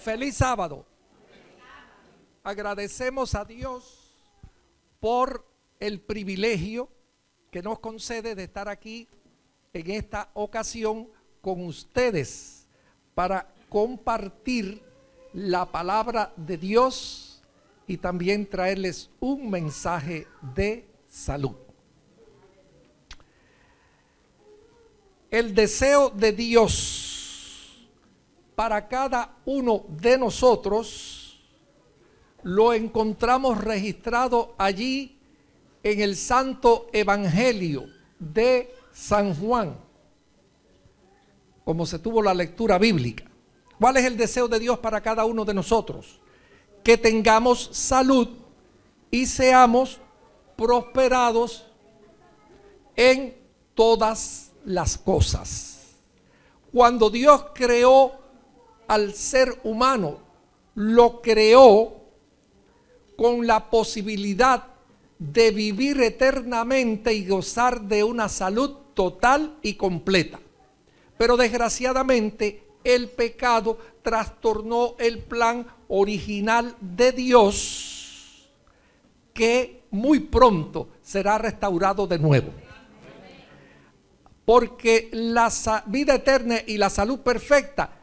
Feliz sábado. Agradecemos a Dios por el privilegio que nos concede de estar aquí en esta ocasión con ustedes para compartir la palabra de Dios y también traerles un mensaje de salud. El deseo de Dios para cada uno de nosotros lo encontramos registrado allí en el Santo Evangelio de San Juan, como se tuvo la lectura bíblica. ¿Cuál es el deseo de Dios para cada uno de nosotros? Que tengamos salud y seamos prosperados en todas las cosas. Cuando Dios creó al ser humano, lo creó con la posibilidad de vivir eternamente y gozar de una salud total y completa. Pero desgraciadamente el pecado trastornó el plan original de Dios, que muy pronto será restaurado de nuevo. Porque la vida eterna y la salud perfecta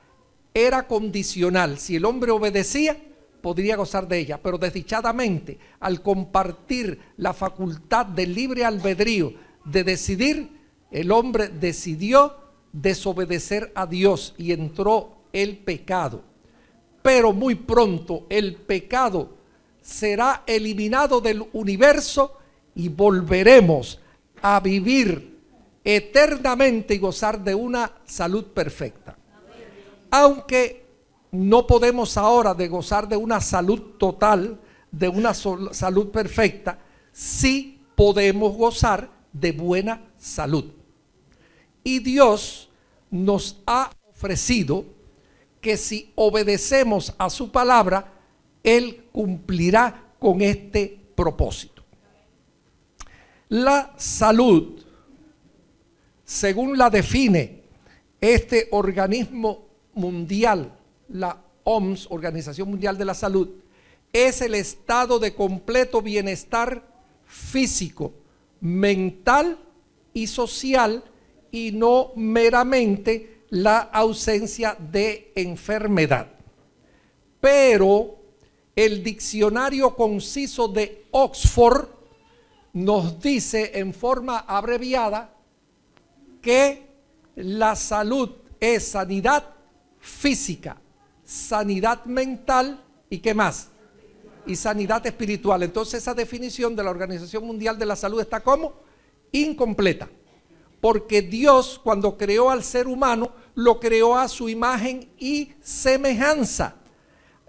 era condicional. Si el hombre obedecía, podría gozar de ella, pero desdichadamente, al compartir la facultad del libre albedrío de decidir, el hombre decidió desobedecer a Dios y entró el pecado. Pero muy pronto el pecado será eliminado del universo y volveremos a vivir eternamente y gozar de una salud perfecta. Aunque no podemos ahora de gozar de una salud total, de una salud perfecta, sí podemos gozar de buena salud. Y Dios nos ha ofrecido que si obedecemos a su palabra, Él cumplirá con este propósito. La salud, según la define este organismo mundial, la OMS, Organización Mundial de la Salud, es el estado de completo bienestar físico, mental y social, y no meramente la ausencia de enfermedad. Pero el diccionario conciso de Oxford nos dice en forma abreviada que la salud es sanidad física, sanidad mental y ¿qué más? Y sanidad espiritual. Entonces esa definición de la Organización Mundial de la Salud está como incompleta, porque Dios, cuando creó al ser humano, lo creó a su imagen y semejanza,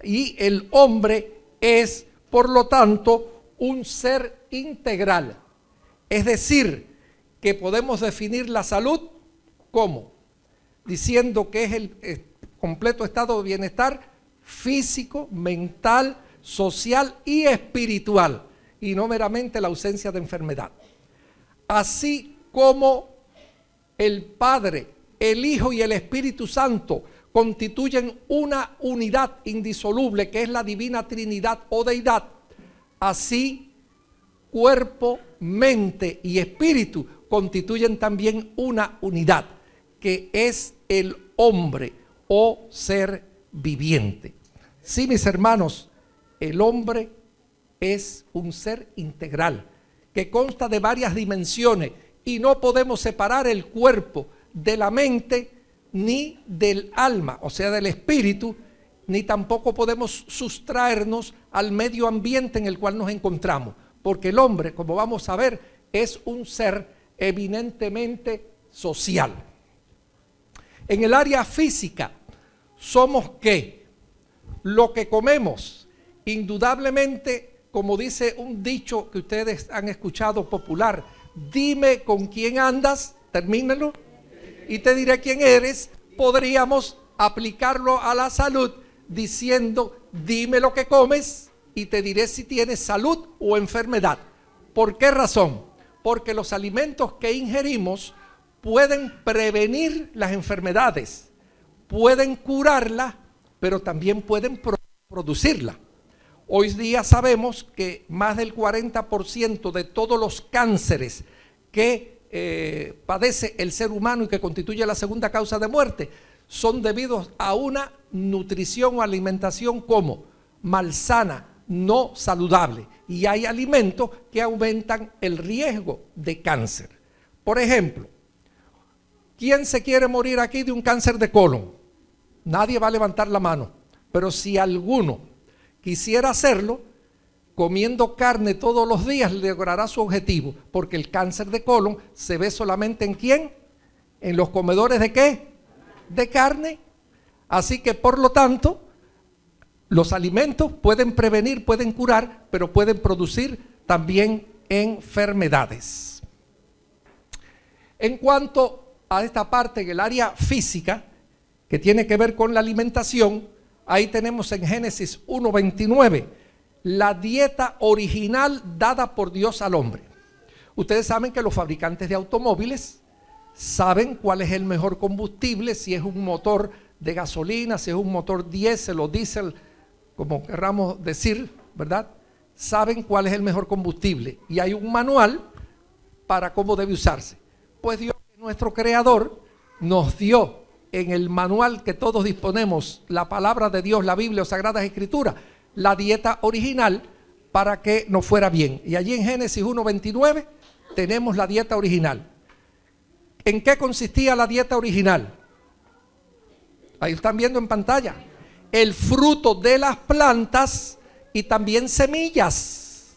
y el hombre es por lo tanto un ser integral. Es decir, que podemos definir la salud como diciendo que es el completo estado de bienestar físico, mental, social y espiritual, y no meramente la ausencia de enfermedad. Así como el Padre, el Hijo y el Espíritu Santo constituyen una unidad indisoluble que es la Divina Trinidad o Deidad, así cuerpo, mente y espíritu constituyen también una unidad que es el hombre o ser viviente. Sí, mis hermanos, el hombre es un ser integral que consta de varias dimensiones y no podemos separar el cuerpo de la mente ni del alma, o sea, del espíritu, ni tampoco podemos sustraernos al medio ambiente en el cual nos encontramos, porque el hombre, como vamos a ver, es un ser eminentemente social. En el área física, somos ¿qué? Lo que comemos. Indudablemente, como dice un dicho que ustedes han escuchado popular, dime con quién andas, termínalo, y te diré quién eres. Podríamos aplicarlo a la salud diciendo, dime lo que comes y te diré si tienes salud o enfermedad. ¿Por qué razón? Porque los alimentos que ingerimos pueden prevenir las enfermedades, pueden curarlas pero también pueden producirla. Hoy día sabemos que más del 40% de todos los cánceres que padece el ser humano y que constituye la segunda causa de muerte son debidos a una nutrición o alimentación como malsana, no saludable. Y hay alimentos que aumentan el riesgo de cáncer. Por ejemplo, ¿quién se quiere morir aquí de un cáncer de colon? Nadie va a levantar la mano. Pero si alguno quisiera hacerlo, comiendo carne todos los días logrará su objetivo, porque el cáncer de colon se ve solamente ¿en quién? En los comedores ¿de qué? De carne. Así que por lo tanto, los alimentos pueden prevenir, pueden curar, pero pueden producir también enfermedades. En cuanto a esta parte en el área física, que tiene que ver con la alimentación, ahí tenemos en Génesis 1:29, la dieta original dada por Dios al hombre. Ustedes saben que los fabricantes de automóviles saben cuál es el mejor combustible, si es un motor de gasolina, si es un motor diésel o diésel, como querramos decir, ¿verdad? Saben cuál es el mejor combustible y hay un manual para cómo debe usarse. Pues Dios, nuestro creador, nos dio en el manual que todos disponemos, la palabra de Dios, la Biblia o Sagradas Escrituras, la dieta original para que nos fuera bien. Y allí en Génesis 1:29 tenemos la dieta original. ¿En qué consistía la dieta original? Ahí están viendo en pantalla. El fruto de las plantas y también semillas.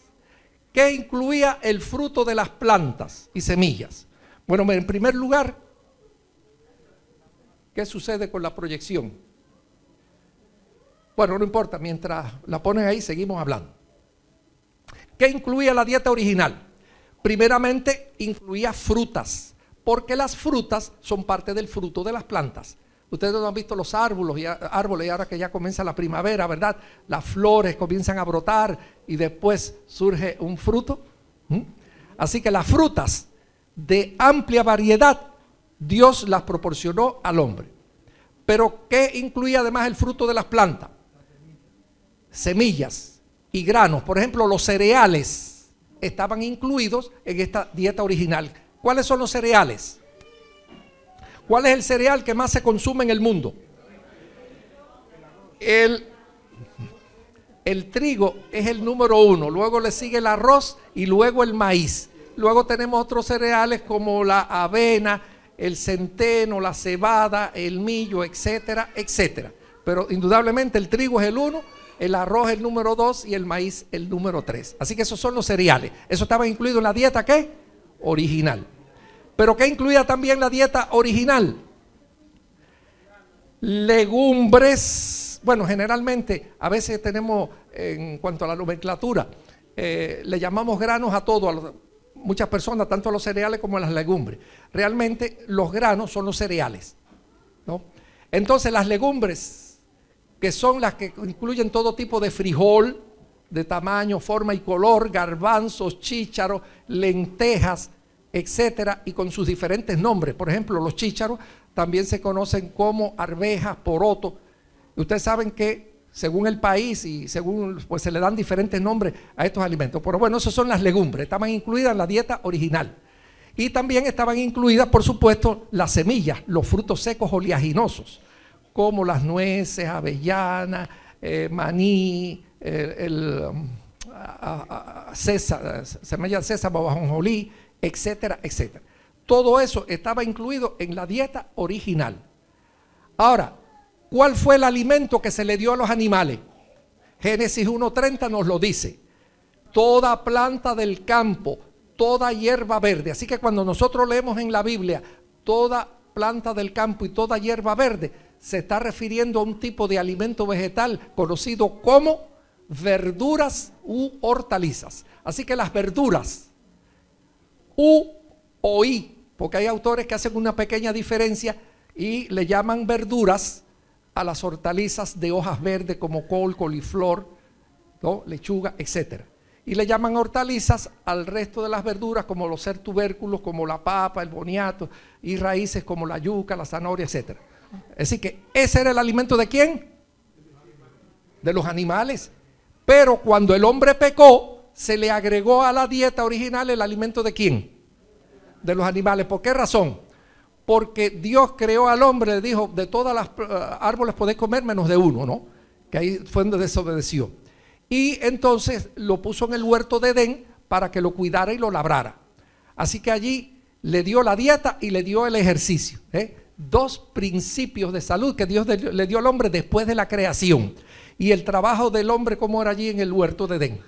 ¿Qué incluía el fruto de las plantas y semillas? Bueno, en primer lugar, ¿qué sucede con la proyección? Bueno, no importa, mientras la ponen ahí seguimos hablando. ¿Qué incluía la dieta original? Primeramente incluía frutas, porque las frutas son parte del fruto de las plantas. Ustedes no han visto los árboles y ahora que ya comienza la primavera, ¿verdad? Las flores comienzan a brotar y después surge un fruto. Así que las frutas de amplia variedad, Dios las proporcionó al hombre. Pero ¿qué incluía además el fruto de las plantas? Semillas y granos. Por ejemplo, los cereales estaban incluidos en esta dieta original. ¿Cuáles son los cereales? ¿Cuál es el cereal que más se consume en el mundo? El trigo es el número 1, luego le sigue el arroz y luego el maíz. Luego tenemos otros cereales como la avena, el centeno, la cebada, el millo, etcétera, etcétera. Pero indudablemente el trigo es el 1, el arroz el número 2 y el maíz el número 3. Así que esos son los cereales. Eso estaba incluido en la dieta ¿qué? Original. ¿Pero qué incluía también la dieta original? Legumbres. Bueno, generalmente a veces tenemos, en cuanto a la nomenclatura, le llamamos granos a todo, muchas personas, tanto a los cereales como a las legumbres. Realmente los granos son los cereales, ¿no? Entonces las legumbres, que son las que incluyen todo tipo de frijol, de tamaño, forma y color, garbanzos, chícharos, lentejas, etcétera, y con sus diferentes nombres. Por ejemplo, los chícharos también se conocen como arvejas, poroto. Y ustedes saben que según el país y según, pues se le dan diferentes nombres a estos alimentos. Pero bueno, esas son las legumbres, estaban incluidas en la dieta original. Y también estaban incluidas, por supuesto, las semillas, los frutos secos oleaginosos, como las nueces, avellanas, maní, semilla de sésamo, ajonjolí, etcétera, etcétera. Todo eso estaba incluido en la dieta original. Ahora, ¿cuál fue el alimento que se le dio a los animales? Génesis 1:30 nos lo dice. Toda planta del campo, toda hierba verde. Así que cuando nosotros leemos en la Biblia, toda planta del campo y toda hierba verde, se está refiriendo a un tipo de alimento vegetal conocido como verduras u hortalizas. Así que las verduras, U o I, porque hay autores que hacen una pequeña diferencia y le llaman verduras a las hortalizas de hojas verdes como col, coliflor, ¿no? Lechuga, etcétera. Y le llaman hortalizas al resto de las verduras como los tubérculos, como la papa, el boniato, y raíces como la yuca, la zanahoria, etcétera. Así que ese era el alimento ¿de quién? de los animales. Pero cuando el hombre pecó, se le agregó a la dieta original el alimento ¿de quién? De los animales. ¿Por qué razón? Porque Dios creó al hombre, le dijo, de todas las árboles podés comer menos de uno, ¿no? Que ahí fue donde desobedeció. Y entonces lo puso en el huerto de Edén para que lo cuidara y lo labrara. Así que allí le dio la dieta y le dio el ejercicio. Dos principios de salud que Dios le dio al hombre después de la creación. Y el trabajo del hombre, ¿cómo era allí en el huerto de Edén?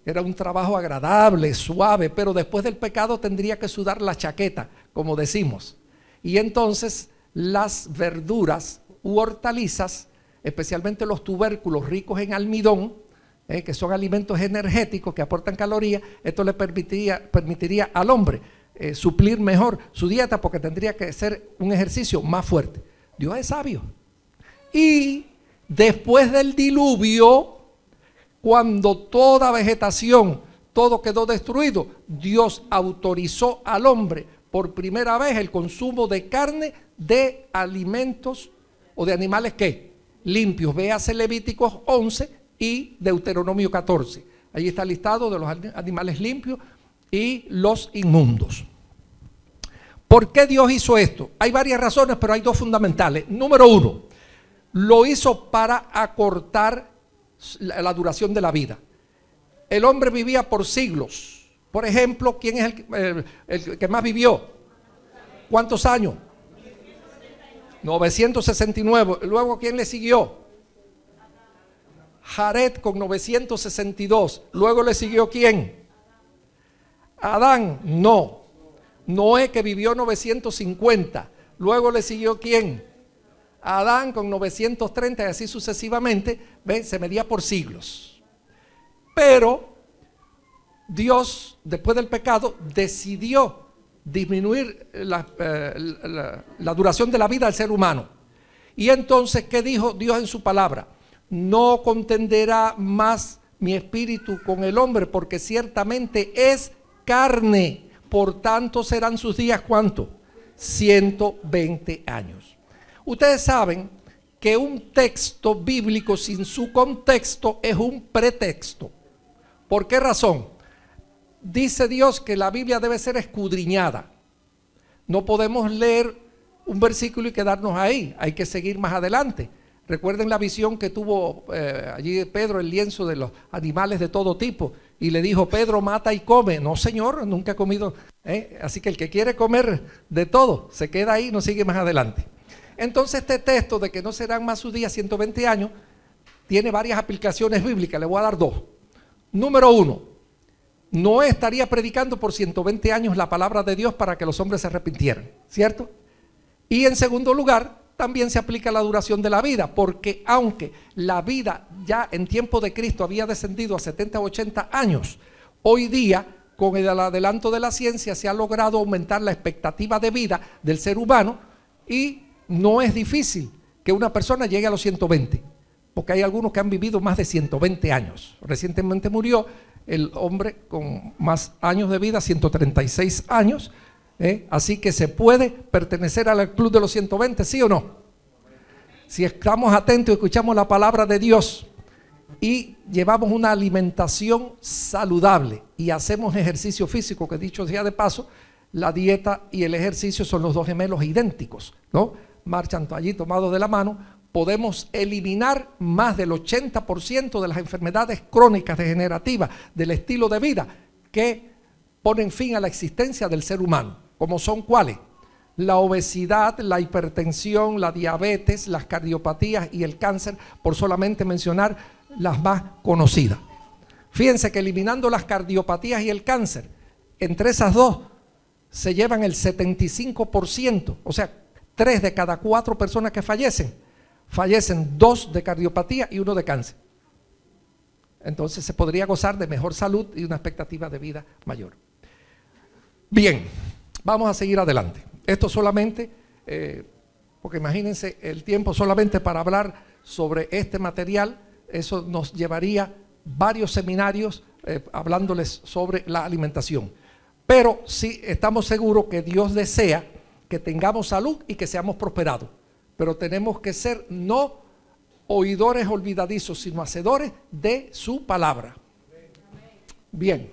Era un trabajo agradable, suave, pero después del pecado tendría que sudar la chaqueta, como decimos. Y entonces las verduras u hortalizas, especialmente los tubérculos ricos en almidón, que son alimentos energéticos que aportan calorías, esto le permitiría al hombre suplir mejor su dieta, porque tendría que ser un ejercicio más fuerte. Dios es sabio. Y después del diluvio, cuando toda vegetación, todo quedó destruido, Dios autorizó al hombre por primera vez el consumo de carne de alimentos o de animales ¿qué? Limpios. Véase Levíticos 11 y Deuteronomio 14. Ahí está el listado de los animales limpios y los inmundos. ¿Por qué Dios hizo esto? Hay varias razones, pero hay dos fundamentales. Número uno, lo hizo para acortar la duración de la vida. El hombre vivía por siglos. Por ejemplo, ¿quién es el que más vivió? ¿Cuántos años? 969. Luego, ¿quién le siguió? Jared con 962. Luego le siguió ¿quién? Adán. No. Noé, que vivió 950. Luego le siguió ¿quién? Adán con 930 y así sucesivamente. ¿Ven? Se medía por siglos. Pero Dios, después del pecado, decidió disminuir la duración de la vida del ser humano. Y entonces, ¿qué dijo Dios en su palabra? No contenderá más mi espíritu con el hombre, porque ciertamente es carne. Por tanto serán sus días, ¿cuánto? 120 años. Ustedes saben que un texto bíblico sin su contexto es un pretexto. ¿Por qué razón? Dice Dios que la Biblia debe ser escudriñada. No podemos leer un versículo y quedarnos ahí. Hay que seguir más adelante. Recuerden la visión que tuvo allí Pedro, el lienzo de los animales de todo tipo. Y le dijo, Pedro, mata y come. No, señor, nunca he comido. Así que el que quiere comer de todo, se queda ahí y no sigue más adelante. Entonces este texto de que no serán más sus días 120 años, tiene varias aplicaciones bíblicas. Le voy a dar dos. Número uno, Noé estaría predicando por 120 años la palabra de Dios para que los hombres se arrepintieran, ¿cierto? Y en segundo lugar, también se aplica la duración de la vida, porque aunque la vida ya en tiempo de Cristo había descendido a 70 o 80 años, hoy día con el adelanto de la ciencia se ha logrado aumentar la expectativa de vida del ser humano y no es difícil que una persona llegue a los 120, porque hay algunos que han vivido más de 120 años. Recientemente murió el hombre con más años de vida, 136 años. Así que se puede pertenecer al club de los 120, ¿sí o no? Si estamos atentos y escuchamos la palabra de Dios y llevamos una alimentación saludable y hacemos ejercicio físico, que dicho sea de paso, la dieta y el ejercicio son los dos gemelos idénticos, ¿no? Marchan allí tomados de la mano. Podemos eliminar más del 80% de las enfermedades crónicas degenerativas del estilo de vida que ponen fin a la existencia del ser humano. ¿Como son cuáles? La obesidad, la hipertensión, la diabetes, las cardiopatías y el cáncer, por solamente mencionar las más conocidas. Fíjense que eliminando las cardiopatías y el cáncer, entre esas dos se llevan el 75%, o sea, 3 de cada 4 personas que fallecen 2 de cardiopatía y 1 de cáncer. Entonces se podría gozar de mejor salud y una expectativa de vida mayor. Bien, vamos a seguir adelante. Esto solamente, porque imagínense el tiempo solamente para hablar sobre este material, eso nos llevaría varios seminarios hablándoles sobre la alimentación. Pero sí estamos seguros que Dios desea que tengamos salud y que seamos prosperados. Pero tenemos que ser no oidores olvidadizos, sino hacedores de su palabra. Bien.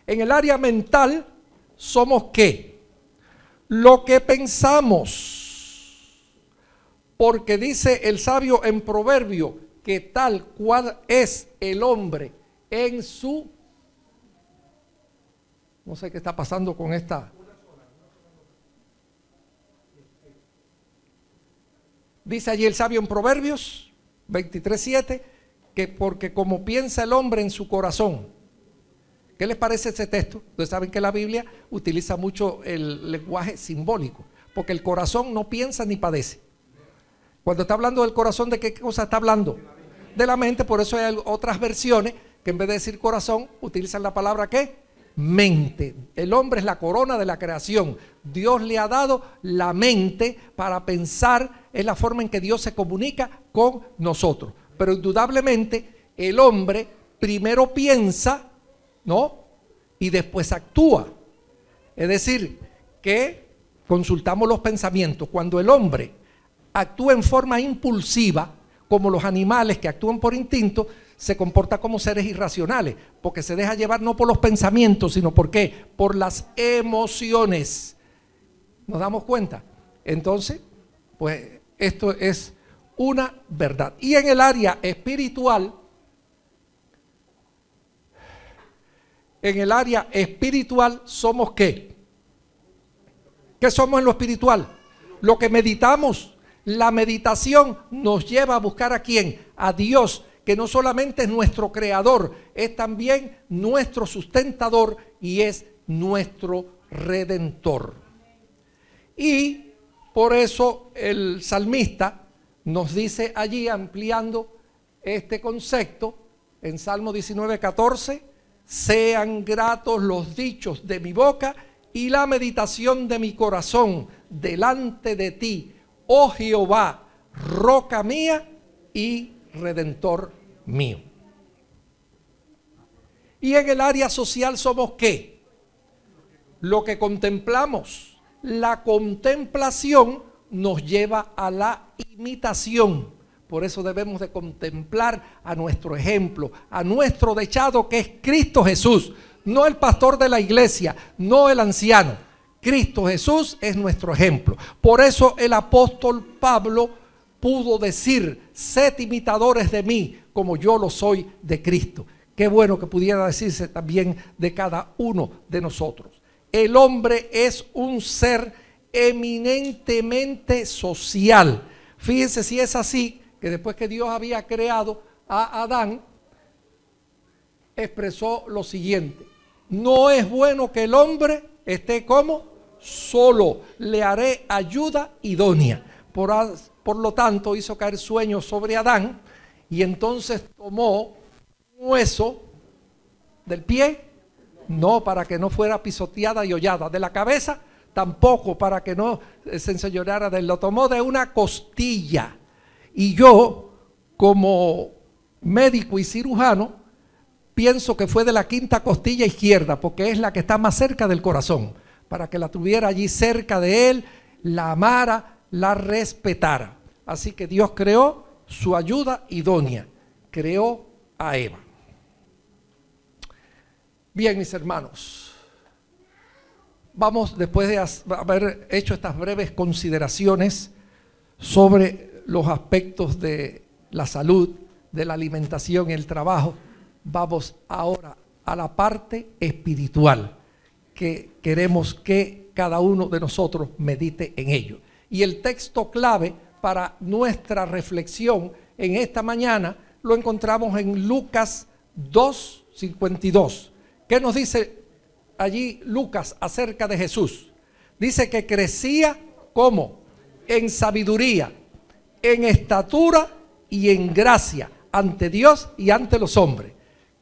En el área mental somos ¿qué? Lo que pensamos. Porque dice el sabio en Proverbio que tal cual es el hombre en su... No sé qué está pasando con esta... Dice allí el sabio en Proverbios 23:7 que porque como piensa el hombre en su corazón. ¿Qué les parece ese texto? Ustedes saben que la Biblia utiliza mucho el lenguaje simbólico, porque el corazón no piensa ni padece. Cuando está hablando del corazón, ¿de qué cosa está hablando? De la mente. Por eso hay otras versiones que en vez de decir corazón utilizan la palabra ¿qué? Mente. El hombre es la corona de la creación. Dios le ha dado la mente para pensar. Es la forma en que Dios se comunica con nosotros. Pero indudablemente el hombre primero piensa, ¿no? Y después actúa. Es decir, que consultamos los pensamientos. Cuando el hombre actúa en forma impulsiva, como los animales que actúan por instinto, se comporta como seres irracionales, porque se deja llevar no por los pensamientos, sino ¿por qué? Por las emociones. ¿Nos damos cuenta? Entonces, pues esto es una verdad. Y en el área espiritual, somos ¿qué? ¿Qué somos en lo espiritual? Lo que meditamos. La meditación nos lleva a buscar ¿a quién? A Dios, que no solamente es nuestro creador, es también nuestro sustentador y es nuestro redentor. Y por eso el salmista nos dice allí, ampliando este concepto, en Salmo 19:14, sean gratos los dichos de mi boca y la meditación de mi corazón delante de ti, oh Jehová, roca mía y redentor mío. Y en el área social somos ¿qué? Lo que contemplamos. La contemplación nos lleva a la imitación. Por eso debemos de contemplar a nuestro ejemplo, a nuestro dechado que es Cristo Jesús. No el pastor de la iglesia, no el anciano. Cristo Jesús es nuestro ejemplo. Por eso el apóstol Pablo pudo decir, sed imitadores de mí como yo lo soy de Cristo. Qué bueno que pudiera decirse también de cada uno de nosotros. El hombre es un ser eminentemente social. Fíjense si es así, que después que Dios había creado a Adán, expresó lo siguiente: no es bueno que el hombre esté como solo, le haré ayuda idónea. Por lo tanto hizo caer sueño sobre Adán y entonces tomó un hueso del pie, no para que no fuera pisoteada y hollada, de la cabeza tampoco para que no se enseñoreara de él, lo tomó de una costilla. Y yo, como médico y cirujano, pienso que fue de la quinta costilla izquierda, porque es la que está más cerca del corazón, para que la tuviera allí cerca de él, la amara, la respetara. Así que Dios creó su ayuda idónea, creó a Eva. Bien, mis hermanos, vamos, después de haber hecho estas breves consideraciones sobre los aspectos de la salud, de la alimentación y el trabajo, vamos ahora a la parte espiritual, que queremos que cada uno de nosotros medite en ello. Y el texto clave para nuestra reflexión en esta mañana lo encontramos en Lucas 2:52. ¿Qué nos dice allí Lucas acerca de Jesús? Dice que crecía ¿cómo? En sabiduría, en estatura y en gracia ante Dios y ante los hombres.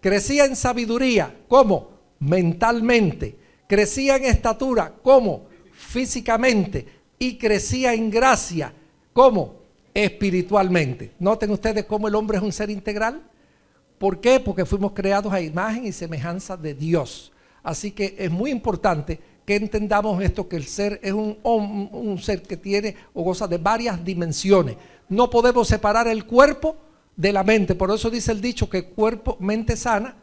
Crecía en sabiduría, ¿cómo? Mentalmente. Crecía en estatura, ¿cómo? Físicamente. Y crecía en gracia, ¿cómo? Espiritualmente. Noten ustedes cómo el hombre es un ser integral. ¿Por qué? Porque fuimos creados a imagen y semejanza de Dios. Así que es muy importante que entendamos esto, que el ser es un ser que tiene o goza de varias dimensiones. No podemos separar el cuerpo de la mente. Por eso dice el dicho que mente sana,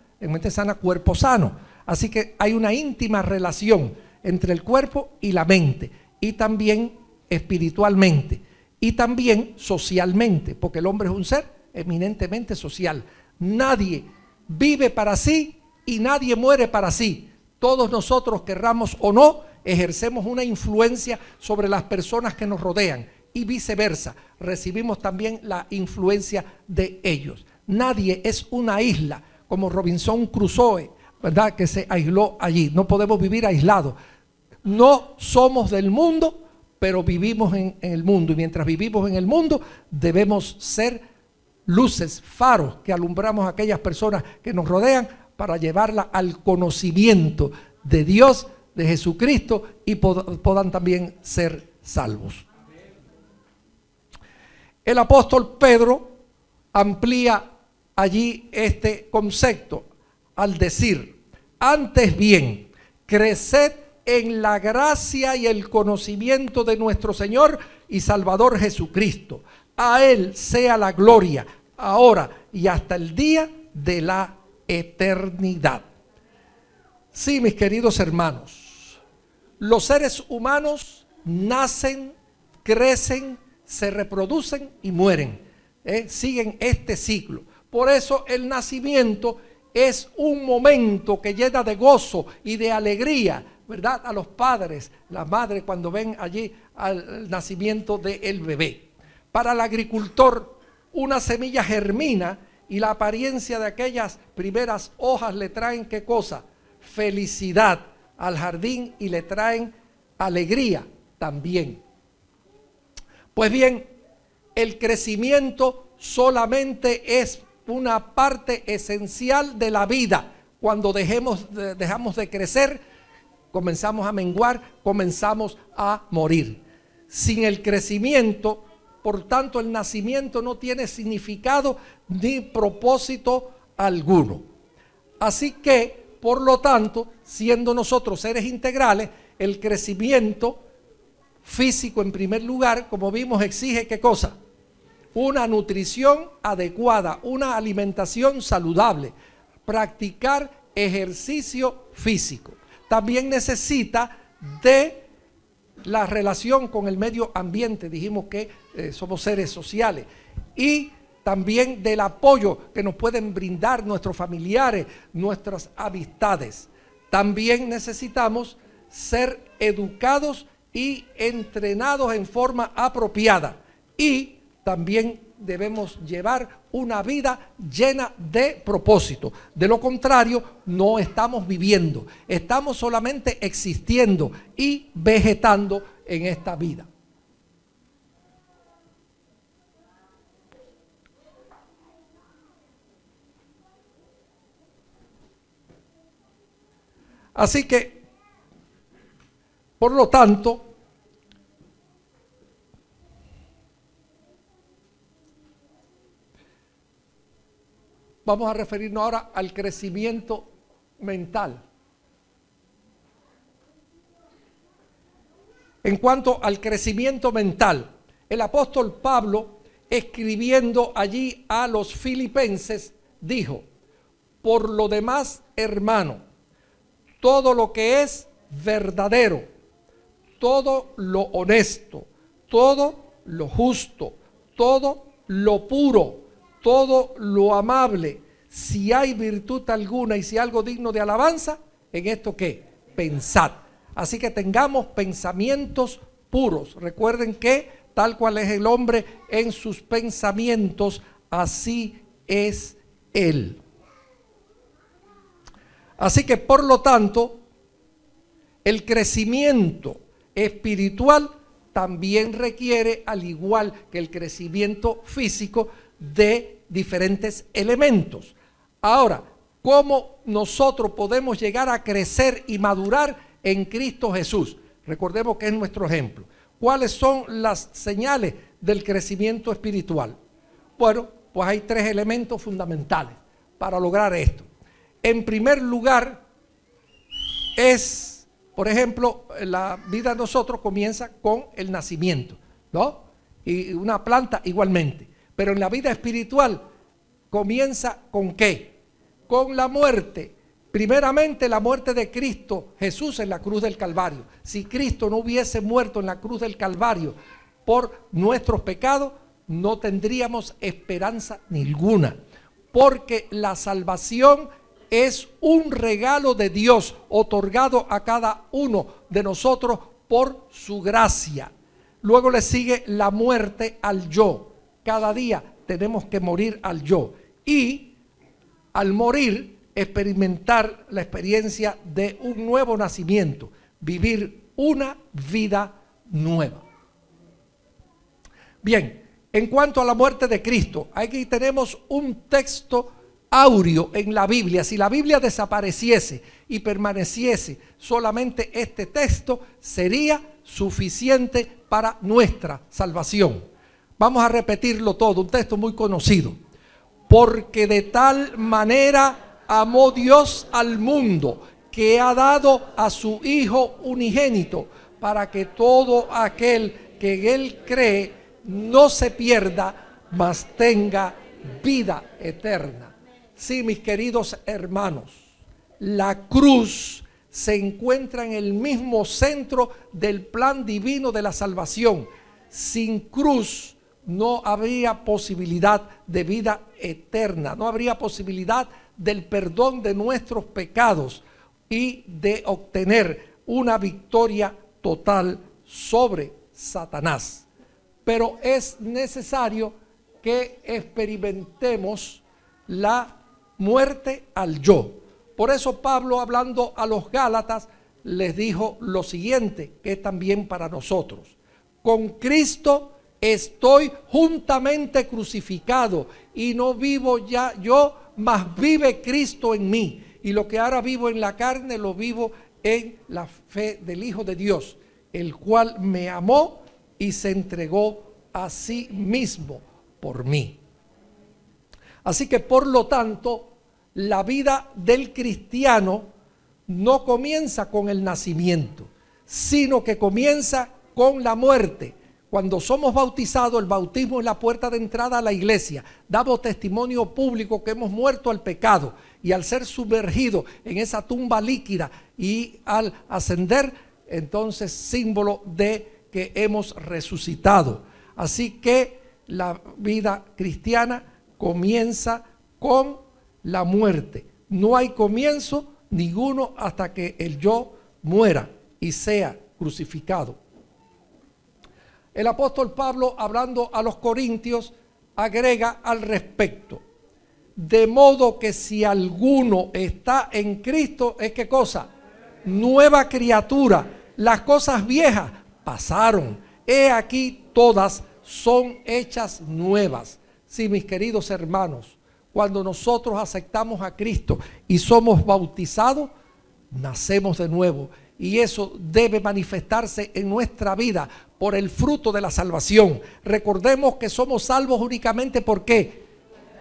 cuerpo sano. Así que hay una íntima relación entre el cuerpo y la mente, y también espiritualmente, y también socialmente, porque el hombre es un ser eminentemente social. Nadie vive para sí y nadie muere para sí. Todos nosotros, querramos o no, ejercemos una influencia sobre las personas que nos rodean, y viceversa, recibimos también la influencia de ellos. Nadie es una isla como Robinson Crusoe, ¿verdad?, que se aisló allí. No podemos vivir aislados. No somos del mundo, pero vivimos en el mundo, y mientras vivimos en el mundo debemos ser luces, faros que alumbramos a aquellas personas que nos rodean para llevarla al conocimiento de Dios, de Jesucristo, y puedan también ser salvos. El apóstol Pedro amplía allí este concepto al decir: antes bien, creced en la gracia y el conocimiento de nuestro Señor y Salvador Jesucristo. A Él sea la gloria, ahora y hasta el día de la eternidad. Sí, mis queridos hermanos, los seres humanos nacen, crecen, se reproducen y mueren. Siguen este ciclo. Por eso el nacimiento es un momento que llena de gozo y de alegría, ¿verdad?, a los padres, las madres, cuando ven allí al nacimiento del bebé. Para el agricultor, una semilla germina y la apariencia de aquellas primeras hojas le traen, ¿qué cosa? Felicidad al jardín, y le traen alegría también. Pues bien, el crecimiento solamente es una parte esencial de la vida. Cuando dejamos de crecer, comenzamos a menguar, comenzamos a morir. Sin el crecimiento, por tanto, el nacimiento no tiene significado ni propósito alguno. Así que, por lo tanto, siendo nosotros seres integrales, el crecimiento físico, en primer lugar, como vimos, exige ¿qué cosa? Una nutrición adecuada, una alimentación saludable, practicar ejercicio físico. También necesita de la relación con el medio ambiente. Dijimos que somos seres sociales, y también del apoyo que nos pueden brindar nuestros familiares, nuestras amistades. También necesitamos ser educados y entrenados en forma apropiada, y también debemos llevar una vida llena de propósito. De lo contrario, no estamos viviendo, estamos solamente existiendo y vegetando en esta vida. Así que, por lo tanto, vamos a referirnos ahora al crecimiento mental. En cuanto al crecimiento mental, el apóstol Pablo, escribiendo allí a los filipenses, dijo: por lo demás, hermano, todo lo que es verdadero, todo lo honesto, todo lo justo, todo lo puro, todo lo amable, si hay virtud alguna y si algo digno de alabanza, en esto ¿qué? Pensad. Así que tengamos pensamientos puros. Recuerden que tal cual es el hombre en sus pensamientos, así es él. Así que, por lo tanto, el crecimiento espiritual también requiere, al igual que el crecimiento físico, de diferentes elementos. Ahora, ¿cómo nosotros podemos llegar a crecer y madurar en Cristo Jesús? Recordemos que es nuestro ejemplo. ¿Cuáles son las señales del crecimiento espiritual? Bueno, pues hay tres elementos fundamentales para lograr esto. En primer lugar, por ejemplo, la vida de nosotros comienza con el nacimiento, ¿no? y una planta igualmente. Pero en la vida espiritual comienza ¿con qué? Con la muerte. Primeramente la muerte de Cristo Jesús en la cruz del Calvario. Si Cristo no hubiese muerto en la cruz del Calvario por nuestros pecados, no tendríamos esperanza ninguna. Porque la salvación es un regalo de Dios otorgado a cada uno de nosotros por su gracia. Luego le sigue la muerte al yo. Cada día tenemos que morir al yo. Y al morir, experimentar la experiencia de un nuevo nacimiento, vivir una vida nueva. Bien, en cuanto a la muerte de Cristo, aquí tenemos un texto áureo en la Biblia. Si la Biblia desapareciese y permaneciese solamente este texto, sería suficiente para nuestra salvación. Vamos a repetirlo todo, un texto muy conocido. Porque de tal manera amó Dios al mundo, que ha dado a su Hijo unigénito, para que todo aquel que en Él cree no se pierda, mas tenga vida eterna. Sí, mis queridos hermanos, la cruz se encuentra en el mismo centro del plan divino de la salvación. Sin cruz no habría posibilidad de vida eterna, no habría posibilidad del perdón de nuestros pecados y de obtener una victoria total sobre Satanás. Pero es necesario que experimentemos la muerte al yo. Por eso Pablo, hablando a los Gálatas, les dijo lo siguiente, que es también para nosotros. Con Cristo estoy juntamente crucificado y no vivo ya yo, mas vive Cristo en mí. Y lo que ahora vivo en la carne, lo vivo en la fe del Hijo de Dios, el cual me amó y se entregó a sí mismo por mí. Así que por lo tanto, la vida del cristiano no comienza con el nacimiento, sino que comienza con la muerte. Cuando somos bautizados, el bautismo es la puerta de entrada a la iglesia. Damos testimonio público que hemos muerto al pecado, y al ser sumergidos en esa tumba líquida y al ascender, entonces símbolo de que hemos resucitado. Así que la vida cristiana comienza con la muerte. No hay comienzo ninguno hasta que el yo muera y sea crucificado. El apóstol Pablo, hablando a los corintios, agrega al respecto: de modo que si alguno está en Cristo, ¿es qué cosa? Nueva criatura. Las cosas viejas pasaron, he aquí todas son hechas nuevas. Sí, mis queridos hermanos, cuando nosotros aceptamos a Cristo y somos bautizados, nacemos de nuevo. Y eso debe manifestarse en nuestra vida por el fruto de la salvación. Recordemos que somos salvos únicamente ¿por qué?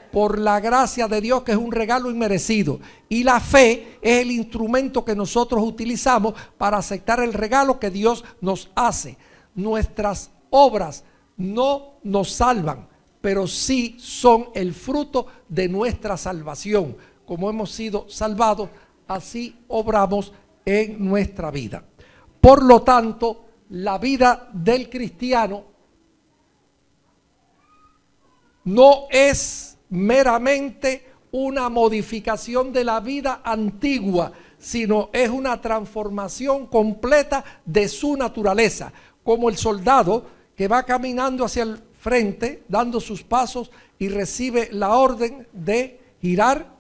Por la gracia de Dios, que es un regalo inmerecido. Y la fe es el instrumento que nosotros utilizamos para aceptar el regalo que Dios nos hace. Nuestras obras no nos salvan, pero sí son el fruto de nuestra salvación. Como hemos sido salvados, así obramos en nuestra vida. Por lo tanto, la vida del cristiano no es meramente una modificación de la vida antigua, sino es una transformación completa de su naturaleza, como el soldado que va caminando hacia el frente, dando sus pasos, y recibe la orden de girar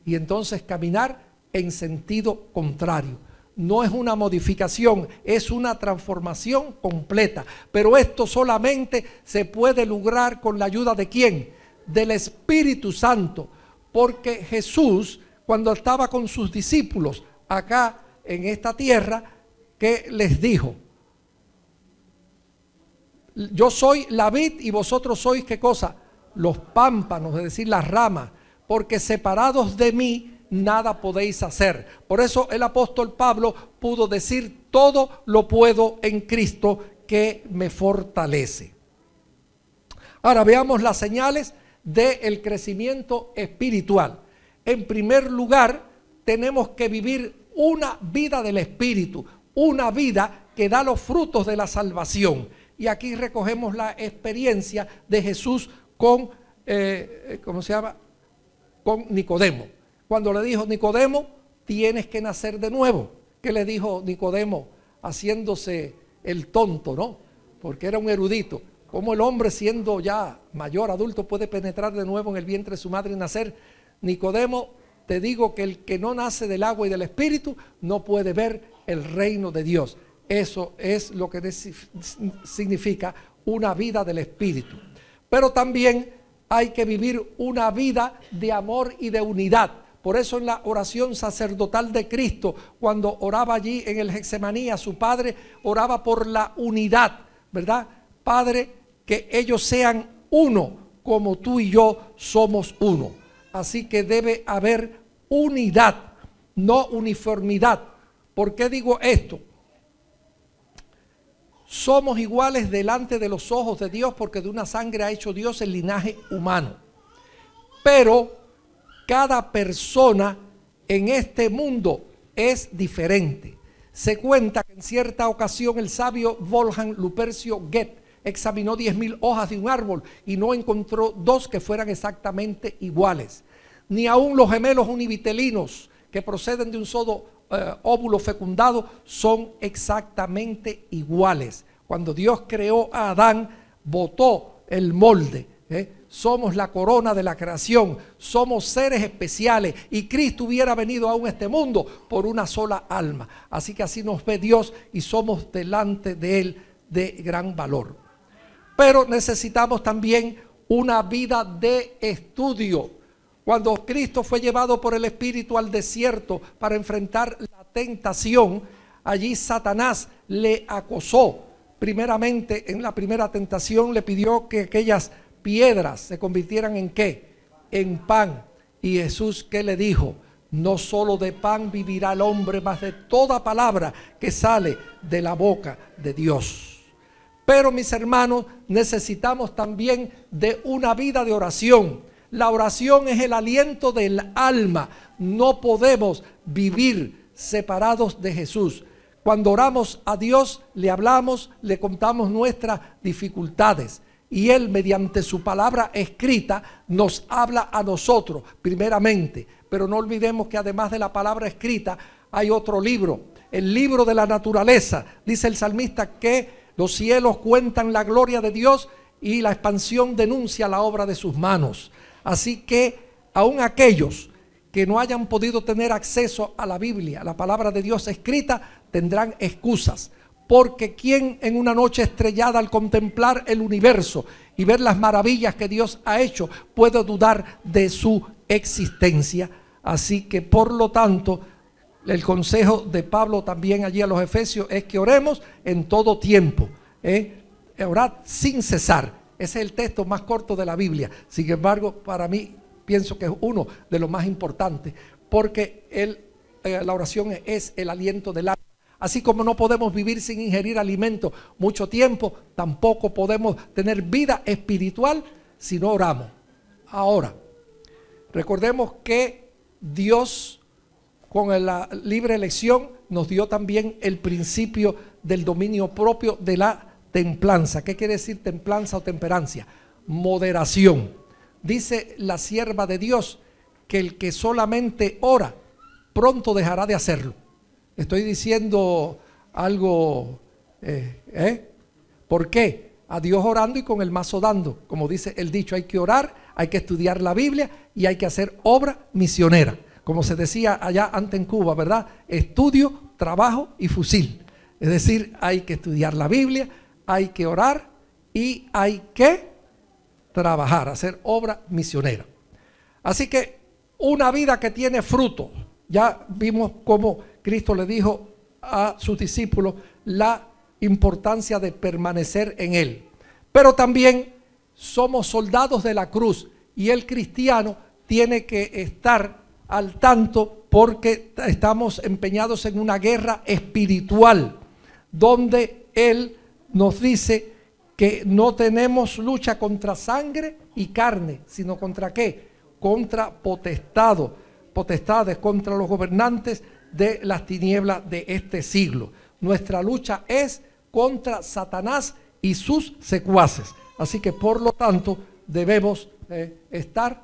y entonces caminar en sentido contrario. No es una modificación, es una transformación completa. Pero esto solamente se puede lograr con la ayuda ¿de quién? Del Espíritu Santo. Porque Jesús, cuando estaba con sus discípulos acá en esta tierra, ¿qué les dijo? Yo soy la vid y vosotros sois ¿qué cosa? Los pámpanos, es decir, las ramas. Porque separados de mí nada podéis hacer. Por eso el apóstol Pablo pudo decir: todo lo puedo en Cristo que me fortalece. Ahora veamos las señales del crecimiento espiritual. En primer lugar, tenemos que vivir una vida del Espíritu, una vida que da los frutos de la salvación. Y aquí recogemos la experiencia de Jesús con, con Nicodemo. Cuando le dijo: Nicodemo, tienes que nacer de nuevo. ¿Qué le dijo Nicodemo haciéndose el tonto, no? Porque era un erudito. ¿Cómo el hombre, siendo ya mayor, adulto, puede penetrar de nuevo en el vientre de su madre y nacer? Nicodemo, te digo que el que no nace del agua y del Espíritu no puede ver el reino de Dios. Eso es lo que significa una vida del Espíritu. Pero también hay que vivir una vida de amor y de unidad. Por eso en la oración sacerdotal de Cristo, cuando oraba allí en el Getsemaní a su Padre, oraba por la unidad, ¿verdad? Padre, que ellos sean uno, como tú y yo somos uno. Así que debe haber unidad, no uniformidad. ¿Por qué digo esto? Somos iguales delante de los ojos de Dios, porque de una sangre ha hecho Dios el linaje humano. Pero cada persona en este mundo es diferente. Se cuenta que en cierta ocasión el sabio Wolfgang Lupercio Goethe examinó 10.000 hojas de un árbol y no encontró dos que fueran exactamente iguales. Ni aun los gemelos univitelinos que proceden de un solo óvulo fecundado son exactamente iguales. Cuando Dios creó a Adán, botó el molde. Somos la corona de la creación, somos seres especiales, y Cristo hubiera venido aún a este mundo por una sola alma. Así que así nos ve Dios y somos delante de Él de gran valor. Pero necesitamos también una vida de estudio. Cuando Cristo fue llevado por el Espíritu al desierto para enfrentar la tentación, allí Satanás le acosó. Primeramente, en la primera tentación le pidió que aquellas piedras se convirtieran en ¿qué? En pan. Y Jesús, ¿qué le dijo? No solo de pan vivirá el hombre, mas de toda palabra que sale de la boca de Dios. Pero mis hermanos, necesitamos también de una vida de oración. La oración es el aliento del alma. No podemos vivir separados de Jesús. Cuando oramos a Dios, le hablamos, le contamos nuestras dificultades. Y Él, mediante su palabra escrita, nos habla a nosotros primeramente. Pero no olvidemos que además de la palabra escrita, hay otro libro, el libro de la naturaleza. Dice el salmista que los cielos cuentan la gloria de Dios y la expansión denuncia la obra de sus manos. Así que aun aquellos que no hayan podido tener acceso a la Biblia, a la palabra de Dios escrita, tendrán excusas. Porque ¿quién en una noche estrellada, al contemplar el universo y ver las maravillas que Dios ha hecho, puede dudar de su existencia? Así que por lo tanto, el consejo de Pablo también allí a los Efesios es que oremos en todo tiempo, orad sin cesar. Ese es el texto más corto de la Biblia. Sin embargo, para mí pienso que es uno de los más importantes, porque la oración es el aliento del alma. Así como no podemos vivir sin ingerir alimento mucho tiempo, tampoco podemos tener vida espiritual si no oramos. Ahora, recordemos que Dios, con la libre elección, nos dio también el principio del dominio propio, de la templanza. ¿Qué quiere decir templanza o temperancia? Moderación. Dice la sierva de Dios que el que solamente ora, pronto dejará de hacerlo. Estoy diciendo algo, ¿por qué? A Dios orando y con el mazo dando. Como dice el dicho, hay que orar, hay que estudiar la Biblia y hay que hacer obra misionera. Como se decía allá antes en Cuba, ¿verdad? Estudio, trabajo y fusil. Es decir, hay que estudiar la Biblia, hay que orar y hay que trabajar, hacer obra misionera. Así que una vida que tiene fruto. Ya vimos cómo Cristo le dijo a sus discípulos la importancia de permanecer en Él. Pero también somos soldados de la cruz y el cristiano tiene que estar al tanto porque estamos empeñados en una guerra espiritual donde Él nos dice que no tenemos lucha contra sangre y carne, sino contra ¿qué? Contra potestades, contra los gobernantes de las tinieblas de este siglo. Nuestra lucha es contra Satanás y sus secuaces. Así que por lo tanto debemos estar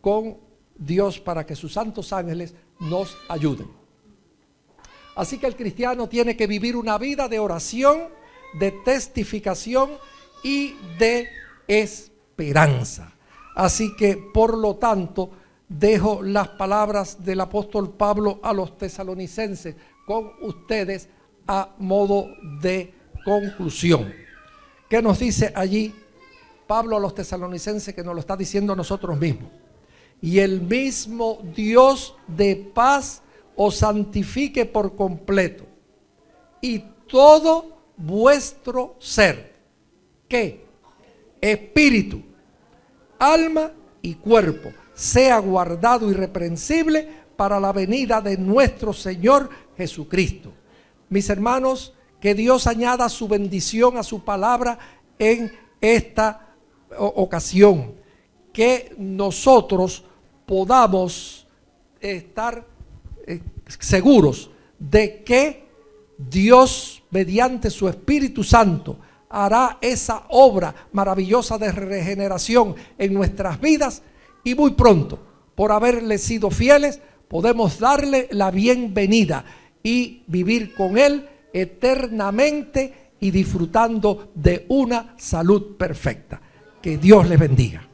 con Dios para que sus santos ángeles nos ayuden. Así que el cristiano tiene que vivir una vida de oración, de testificación y de esperanza. Así que por lo tanto dejo las palabras del apóstol Pablo a los tesalonicenses con ustedes a modo de conclusión. ¿Qué nos dice allí Pablo a los tesalonicenses, que nos lo está diciendo a nosotros mismos? Y el mismo Dios de paz os santifique por completo, y todo vuestro ser, ¿qué? Espíritu, alma y cuerpo, sea guardado irreprensible para la venida de nuestro Señor Jesucristo. Mis hermanos, que Dios añada su bendición a su palabra en esta ocasión, que nosotros podamos estar seguros de que Dios, mediante su Espíritu Santo, hará esa obra maravillosa de regeneración en nuestras vidas, y muy pronto, por haberle sido fieles, podemos darle la bienvenida y vivir con Él eternamente y disfrutando de una salud perfecta. Que Dios les bendiga.